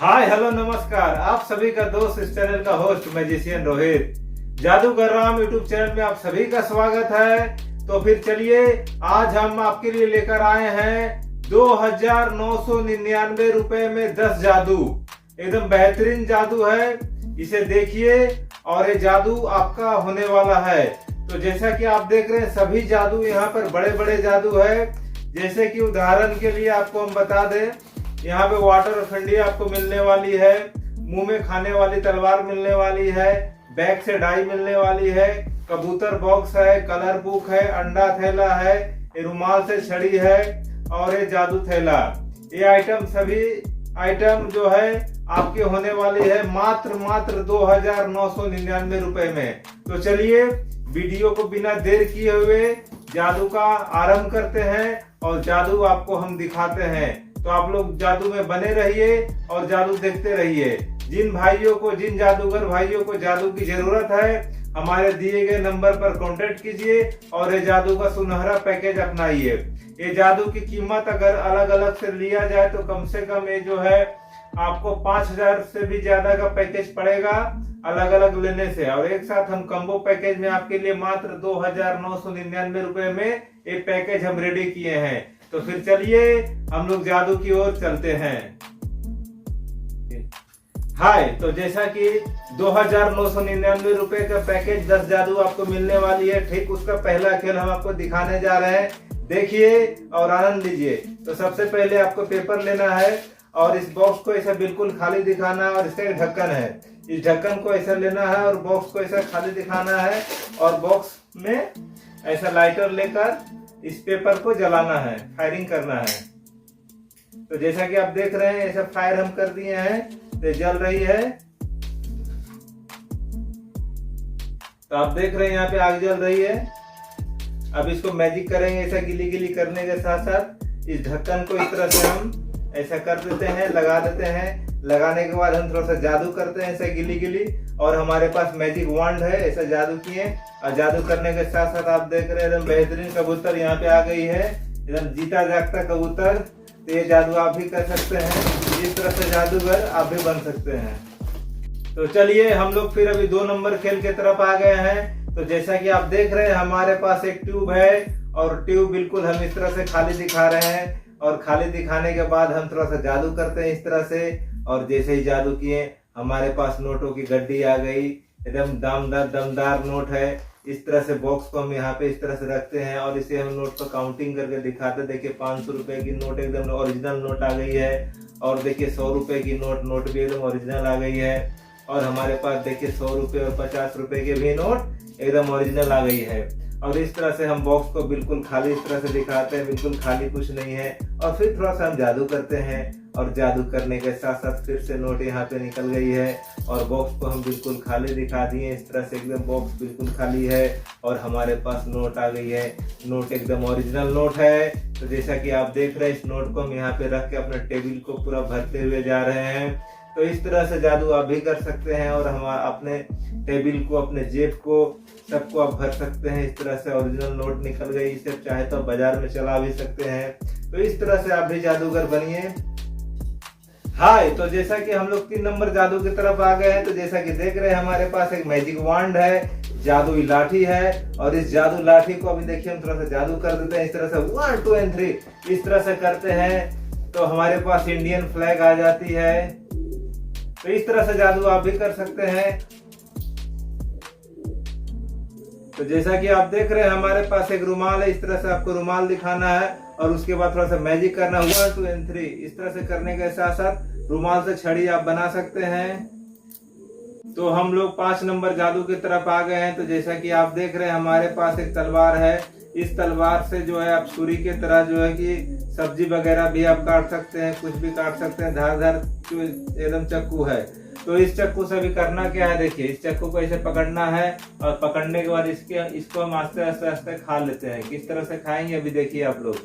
Hi hello नमस्कार। आप सभी का दोस्त, इस चैनल का होस्ट मैजिशियन रोहित। जादूगर राम यूट्यूब चैनल में आप सभी का स्वागत है। तो फिर चलिए, आज हम आपके लिए लेकर आए हैं 2999 रुपए में 10 जादू। एकदम बेहतरीन जादू है, इसे देखिए और ये जादू आपका होने वाला है। तो जैसा कि आप देख रहे हैं, सभी जादू यहाँ पर बड़े बड़े जादू है। जैसे कि उदाहरण के लिए आपको हम बता दें, यहाँ पे वाटर खंडी आपको मिलने वाली है, मुंह में खाने वाली तलवार मिलने वाली है, बैग से डाई मिलने वाली है, कबूतर बॉक्स है, कलर बुक है, अंडा थैला है, ये रुमाल से छड़ी है और ये जादू थैला। ये आइटम, सभी आइटम जो है आपके होने वाली है मात्र 2999 रुपए में। तो चलिए, वीडियो को बिना देर किए हुए जादू का आरंभ करते हैं और जादू आपको हम दिखाते हैं। तो आप लोग जादू में बने रहिए और जादू देखते रहिए। जिन भाइयों को, जिन जादूगर भाइयों को जादू की जरूरत है, हमारे दिए गए नंबर पर कांटेक्ट कीजिए और ये जादू का सुनहरा पैकेज अपनाइए। ये जादू की कीमत अगर अलग अलग से लिया जाए तो कम से कम ये जो है आपको 5000 से भी ज्यादा का पैकेज पड़ेगा अलग अलग लेने से। और एक साथ हम कम्बो पैकेज में आपके लिए मात्र 2999 रुपए में ये पैकेज हम रेडी किए हैं। तो फिर चलिए, हम लोग जादू की ओर चलते हैं। हाय, तो जैसा कि 2999 रुपए का पैकेज 10 जादू आपको मिलने वाली है, ठीक उसका पहला खेल हम आपको दिखाने जा रहे हैं। देखिए और आनंद लीजिए। तो सबसे पहले आपको पेपर लेना है और इस बॉक्स को ऐसा बिल्कुल खाली दिखाना है और इसका एक ढक्कन है, इस ढक्कन को ऐसा लेना है और बॉक्स को ऐसा खाली दिखाना है और बॉक्स में ऐसा लाइटर लेकर इस पेपर को जलाना है, फायरिंग करना है। तो जैसा कि आप देख रहे हैं, ऐसा फायर हम कर दिए हैं, तो जल रही है। तो आप देख रहे हैं यहाँ पे आग जल रही है। अब इसको मैजिक करेंगे, ऐसा गिली गिली करने के साथ साथ इस ढक्कन को इस तरह से हम ऐसा कर देते हैं, लगा देते हैं। लगाने के बाद हम थोड़ा सा जादू करते हैं, ऐसा गिली गिली। और हमारे पास मैजिक वांड है, ऐसा जादू किए। और जादू करने के साथ साथ आप देख रहे हैं एकदम बेहतरीन कबूतर यहाँ पे आ गई है, एकदम जीता जागता कबूतर। तो ये जादू आप भी कर सकते हैं, इस तरह से जादूगर आप भी बन सकते हैं। तो चलिए, हम लोग फिर अभी 2 नंबर खेल के तरफ आ गए हैं। तो जैसा कि आप देख रहे हैं, हमारे पास एक ट्यूब है और ट्यूब बिल्कुल हम इस तरह से खाली दिखा रहे हैं। और खाली दिखाने के बाद हम थोड़ा सा जादू करते हैं इस तरह से। और जैसे ही जादू किए, हमारे पास नोटों की गड्डी आ गई, एकदम दमदार नोट है। इस तरह से बॉक्स को हम यहाँ पे इस तरह से रखते हैं और इसे हम नोट पर काउंटिंग करके दिखाते। देखिए 500 रुपए की नोट एकदम ओरिजिनल नोट आ गई है। और देखिए 100 रुपए की नोट भी एकदम ओरिजिनल आ गई है। और हमारे पास देखिए 100 रुपए और 50 रुपए के भी नोट एकदम ओरिजिनल आ गई है। और इस तरह से हम बॉक्स को बिल्कुल खाली इस तरह से दिखाते हैं, बिल्कुल खाली कुछ नहीं है। और फिर थोड़ा सा हम जादू करते हैं और जादू करने के साथ साथ फिर से नोट यहाँ पे निकल गई है और बॉक्स को हम बिल्कुल खाली दिखा दिए। इस तरह से एकदम बॉक्स बिल्कुल खाली है और हमारे पास नोट आ गई है। नोट एकदम ओरिजिनल नोट है। तो जैसा कि आप देख रहे हैं, इस नोट को हम यहाँ पे रख के अपने टेबल को पूरा भरते हुए जा रहे हैं। तो इस तरह से जादू आप भी कर सकते हैं और हम अपने टेबल को, अपने जेब को, सबको आप भर सकते हैं। इस तरह से ओरिजिनल नोट निकल गई, इसे चाहे तो बाजार में चला भी सकते हैं। तो इस तरह से आप भी जादूगर बनिए। हाय, तो जैसा कि हम लोग 3 नंबर जादू की तरफ आ गए हैं। तो जैसा कि देख रहे हैं, हमारे पास एक मैजिक वांड है, जादुई लाठी है। और इस जादू लाठी को अभी देखिए हम थोड़ा सा जादू कर देते हैं, इस तरह से 1 2 and 3 इस तरह से करते हैं। तो हमारे पास इंडियन फ्लैग आ जाती है। तो इस तरह से जादू आप भी कर सकते हैं। तो जैसा कि आप देख रहे हैं, हमारे पास एक रुमाल है, इस तरह से आपको रुमाल दिखाना है और उसके बाद थोड़ा सा मैजिक करना है 1 2 and 3 इस तरह से करने के साथ साथ रुमाल से छड़ी आप बना सकते हैं। तो हम लोग 5 नंबर जादू की तरफ आ गए हैं। तो जैसा कि आप देख रहे हैं, हमारे पास एक तलवार है। इस तलवार से जो है आप छुरी के तरह जो है कि सब्जी वगैरह भी आप काट सकते हैं, कुछ भी काट सकते हैं। धारदार एकदम चाकू है। तो इस चाकू से भी करना क्या है, देखिए इस चाकू को ऐसे पकड़ना है और पकड़ने के बाद इसको हम आस्ते आस्ते खा लेते हैं। किस तरह से खाएंगे अभी देखिए आप लोग।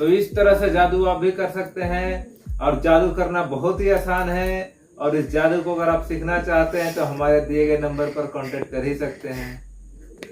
तो इस तरह से जादू आप भी कर सकते हैं, और जादू करना बहुत ही आसान है। और इस जादू को अगर आप सीखना चाहते हैं तो हमारे दिए गए नंबर पर कांटेक्ट कर ही सकते हैं।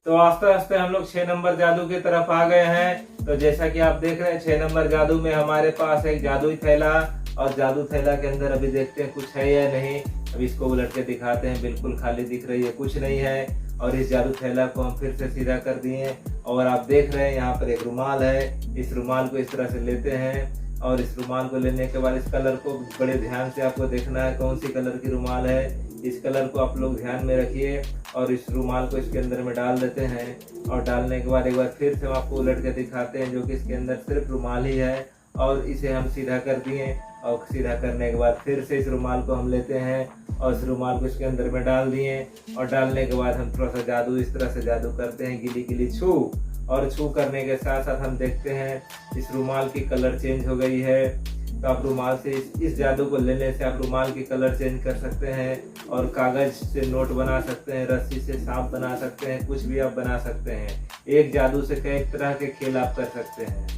तो आस्ते आस्ते हम लोग 6 नंबर जादू की तरफ आ गए हैं। तो जैसा कि आप देख रहे हैं 6 नंबर जादू में हमारे पास एक जादुई थैला, और जादू थैला के अंदर अभी देखते हैं कुछ है या नहीं। अब इसको उलट के दिखाते हैं, बिल्कुल खाली दिख रही है, कुछ नहीं है। और इस जादू थैला को हम फिर से सीधा कर दिए, और आप देख रहे हैं यहाँ पर एक रुमाल है। इस रुमाल को इस तरह से लेते हैं, और इस रुमाल को लेने के बाद इस कलर को बड़े ध्यान से आपको देखना है कौन सी कलर की रुमाल है। इस कलर को आप लोग ध्यान में रखिए, और इस रुमाल को इसके अंदर में डाल देते हैं। और डालने के बाद एक बार फिर से हम आपको उलट के दिखाते हैं, जो कि इसके अंदर सिर्फ रुमाल ही है। और इसे हम सीधा कर दिए, और सीधा करने के बाद फिर से इस रुमाल को हम लेते हैं, और इस रुमाल को इसके अंदर में डाल दिए। और डालने के बाद हम थोड़ा सा जादू इस तरह से जादू करते हैं, गिली गिली छू। और छू करने के साथ साथ हम देखते हैं इस रुमाल की कलर चेंज हो गई है। तो आप रुमाल से इस जादू को लेने से आप रुमाल की कलर चेंज कर सकते हैं, और कागज से नोट बना सकते हैं, रस्सी से सांप बना सकते हैं, कुछ भी आप बना सकते हैं। एक जादू से कई तरह के खेल आप कर सकते हैं।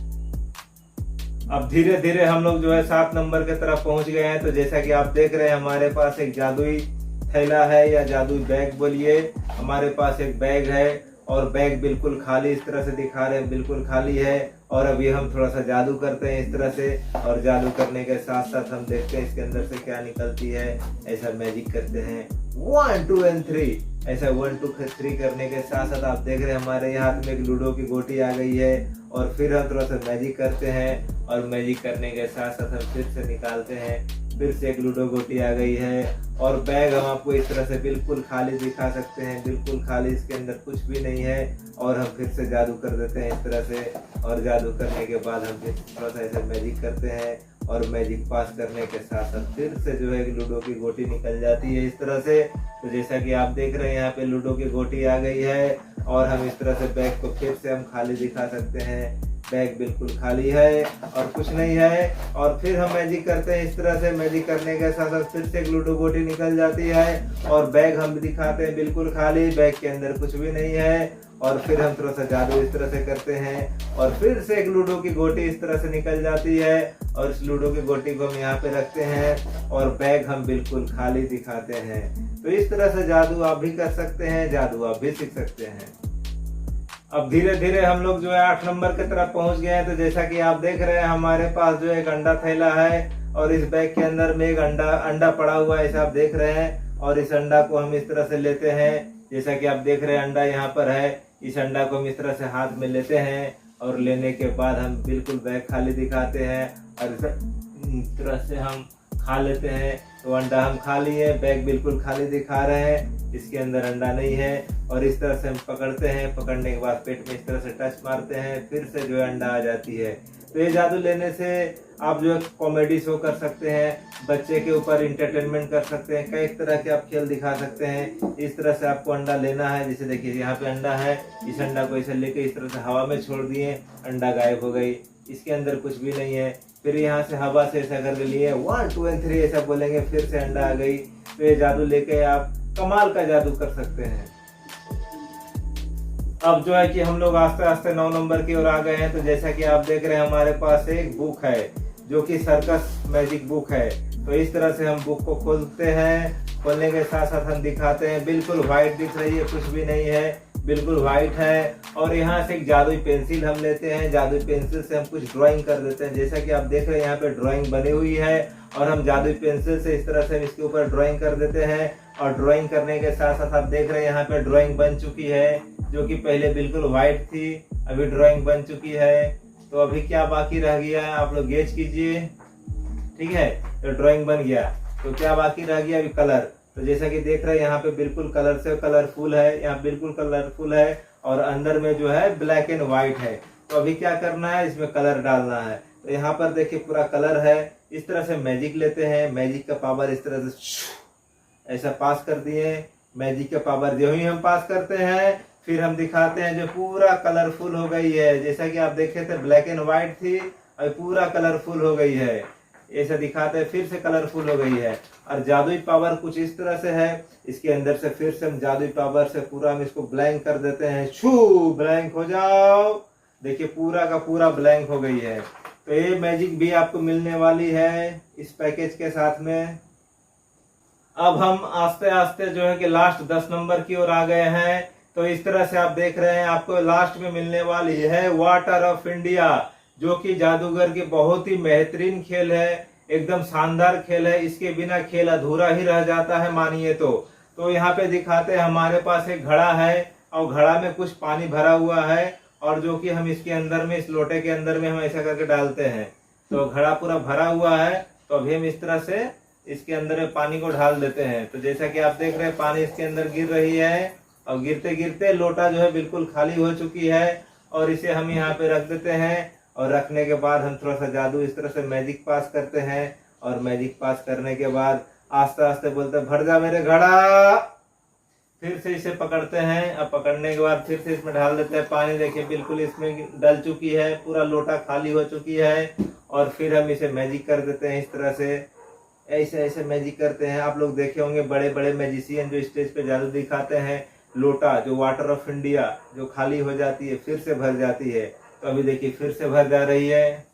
अब धीरे धीरे हम लोग जो है 7 नंबर की तरफ पहुंच गए हैं। तो जैसा कि आप देख रहे हैं हमारे पास एक जादुई थैला है, या जादुई बैग बोलिए। हमारे पास एक बैग है, और बैग बिल्कुल खाली इस तरह से दिखा रहे हैं, बिल्कुल खाली है। और अभी हम थोड़ा सा जादू करते हैं इस तरह से, और जादू करने के साथ साथ हम देखते हैं इसके अंदर से क्या निकलती है। ऐसा मैजिक करते हैं 1 2 and 3, ऐसा 1 2 3 करने के साथ साथ आप देख रहे हैं हमारे हाथ में एक लूडो की गोटी आ गई है। और फिर हम थोड़ा सा मैजिक करते हैं, और मैजिक करने के साथ साथ हम फिर से निकालते हैं, फिर से एक लूडो गोटी आ गई है। और बैग हम आपको इस तरह से बिल्कुल खाली दिखा सकते हैं, बिल्कुल खाली, इसके अंदर कुछ भी नहीं है। और हम फिर से जादू कर देते हैं इस तरह से, और जादू करने के बाद हम फिर थोड़ा सा ऐसे मैजिक करते हैं, और मैजिक पास करने के साथ साथ फिर से जो है लूडो की गोटी निकल जाती है इस तरह से। तो जैसा कि आप देख रहे हैं यहाँ पे लूडो की गोटी आ गई है, और हम इस तरह से बैग को फिर से हम खाली दिखा सकते हैं। बैग बिल्कुल खाली है और कुछ नहीं है। और फिर हम मैजिक करते हैं इस तरह से, मैजिक करने के साथ साथ फिर से एक लूडो गोटी निकल जाती है, और बैग हम दिखाते हैं बिल्कुल खाली, बैग के अंदर कुछ भी नहीं है। और फिर हम थोड़ा सा जादू इस तरह से करते हैं, और फिर से एक लूडो की गोटी इस तरह से निकल जाती है, और इस लूडो की गोटी को हम यहाँ पे रखते हैं, और बैग हम बिल्कुल खाली दिखाते हैं। तो इस तरह से जादू आप भी कर सकते हैं, जादू आप भी सीख सकते हैं। अब धीरे धीरे हम लोग जो है 8 नंबर की तरफ पहुंच गए हैं। तो जैसा कि आप देख रहे हैं हमारे पास जो एक अंडा थैला है, और इस बैग के अंदर में एक अंडा पड़ा हुआ है, ऐसा आप देख रहे हैं। और इस अंडा को हम इस तरह से लेते हैं, जैसा कि आप देख रहे हैं अंडा यहाँ पर है। इस अंडा को हम इस तरह से हाथ में लेते हैं, और लेने के बाद हम बिल्कुल बैग खाली दिखाते हैं, और इस तरह से हम खा लेते हैं। तो अंडा हम खा लिए, बैग बिल्कुल खाली दिखा रहे हैं, इसके अंदर अंडा नहीं है। और इस तरह से हम पकड़ते हैं, पकड़ने के बाद पेट में इस तरह से टच मारते हैं, फिर से जो है अंडा आ जाती है। तो ये जादू लेने से आप जो है कॉमेडी शो कर सकते हैं, बच्चे के ऊपर इंटरटेनमेंट कर सकते हैं, कई तरह के आप खेल दिखा सकते हैं। इस तरह से आपको अंडा लेना है, जैसे देखिए यहाँ पे अंडा है, इस अंडा को ऐसे लेके इस तरह से हवा में छोड़ दिए, अंडा गायब हो गई, इसके अंदर कुछ भी नहीं है। फिर यहाँ से हवा से ऐसा करके लिए 1 2 and 3 ऐसा बोलेंगे, फिर से अंडा आ गई। तो ये जादू लेके आप कमाल का जादू कर सकते हैं। अब जो है कि हम लोग आस्ते आस्ते 9 नंबर की ओर आ गए हैं। तो जैसा कि आप देख रहे हैं हमारे पास एक बुक है, जो कि सर्कस मैजिक बुक है। तो इस तरह से हम बुक को खोलते हैं, खोलने के साथ साथ हम दिखाते हैं, बिल्कुल व्हाइट दिख रही है, कुछ भी नहीं है, बिल्कुल व्हाइट है। और यहाँ से एक जादुई पेंसिल हम लेते हैं, जादुई पेंसिल से हम कुछ ड्राइंग कर देते हैं। जैसा कि आप देख रहे हैं यहाँ पे ड्राइंग बनी हुई है, और हम जादुई पेंसिल से इस तरह से इसके ऊपर ड्राइंग कर देते हैं। और ड्राइंग करने के साथ साथ आप देख रहे हैं यहाँ पे ड्राइंग बन चुकी है, जो कि पहले बिल्कुल व्हाइट थी, अभी ड्राइंग बन चुकी है। तो अभी क्या बाकी रह गया है आप लोग गेज कीजिए, ठीक है। तो ड्राइंग बन गया, तो क्या बाकी रह गया, अभी कलर। तो जैसा कि देख रहे हैं यहाँ पे बिल्कुल कलर से कलरफुल है, यहाँ बिल्कुल कलरफुल है, और अंदर में जो है ब्लैक एंड व्हाइट है। तो अभी क्या करना है, इसमें कलर डालना है। तो यहाँ पर देखिए पूरा कलर है। इस तरह से मैजिक लेते हैं, मैजिक का पावर इस तरह से ऐसा पास कर दिए। मैजिक का पावर जो ही हम पास करते हैं, फिर हम दिखाते हैं जो पूरा कलरफुल हो गई है। जैसा कि आप देखे थे ब्लैक एंड व्हाइट थी, और पूरा कलरफुल हो गई है, ऐसा दिखाते हैं, फिर से कलरफुल हो गई है। और जादुई पावर कुछ इस तरह से है, इसके अंदर से फिर से हम जादुई पावर से पूरा हम इसको ब्लैंक कर देते हैं। छू, ब्लैंक हो जाओ। देखिए पूरा का पूरा ब्लैंक हो गई है। तो ये मैजिक भी आपको मिलने वाली है इस पैकेज के साथ में। अब हम आस्ते आस्ते जो है कि लास्ट 10 नंबर की ओर आ गए हैं। तो इस तरह से आप देख रहे हैं, आपको लास्ट में मिलने वाली है वाटर ऑफ इंडिया, जो कि जादूगर की बहुत ही बेहतरीन खेल है, एकदम शानदार खेल है। इसके बिना खेल अधूरा ही रह जाता है मानिए तो यहाँ पे दिखाते हैं हमारे पास एक घड़ा है और घड़ा में कुछ पानी भरा हुआ है, और जो कि हम इसके अंदर में, इस लोटे के अंदर में हम ऐसा करके डालते हैं। तो घड़ा पूरा भरा हुआ है, तो अभी हम इस तरह से इसके अंदर में पानी को ढाल देते हैं। तो जैसा कि आप देख रहे हैं पानी इसके अंदर गिर रही है, और गिरते गिरते लोटा जो है बिल्कुल खाली हो चुकी है, और इसे हम यहाँ पे रख देते हैं। और रखने के बाद हम थोड़ा सा जादू इस तरह से मैजिक पास करते हैं, और मैजिक पास करने के बाद आस्ते आस्ते बोलते हैं भर जा मेरे घड़ा। फिर से इसे पकड़ते हैं, अब पकड़ने के बाद फिर से इसमें ढाल देते हैं पानी। देखिए बिल्कुल इसमें डल चुकी है, पूरा लोटा खाली हो चुकी है। और फिर हम इसे मैजिक कर देते हैं इस तरह से, ऐसे ऐसे मैजिक करते हैं। आप लोग देखे होंगे बड़े बड़े मैजिशियन जो स्टेज पे जादू दिखाते हैं, लोटा जो वाटर ऑफ इंडिया जो खाली हो जाती है फिर से भर जाती है। तो अभी देखिए फिर से भर जा रही है,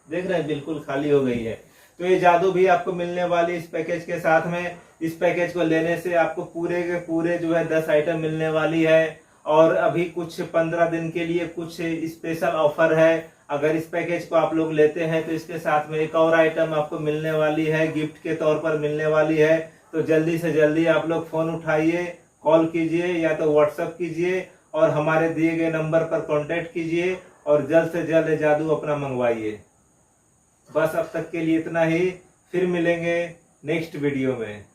देख रहे हैं बिल्कुल खाली हो गई है। तो ये जादू भी आपको मिलने वाली इस पैकेज के साथ में। इस पैकेज को लेने से आपको पूरे के पूरे जो है 10 आइटम मिलने वाली है, और अभी कुछ 15 दिन के लिए कुछ स्पेशल ऑफर है। अगर इस पैकेज को आप लोग लेते हैं तो इसके साथ में एक और आइटम आपको मिलने वाली है, गिफ्ट के तौर पर मिलने वाली है। तो जल्दी से जल्दी आप लोग फोन उठाइए, कॉल कीजिए या तो व्हाट्सएप कीजिए, और हमारे दिए गए नंबर पर कांटेक्ट कीजिए, और जल्द से जल्द जादू अपना मंगवाइए। बस अब तक के लिए इतना ही, फिर मिलेंगे नेक्स्ट वीडियो में।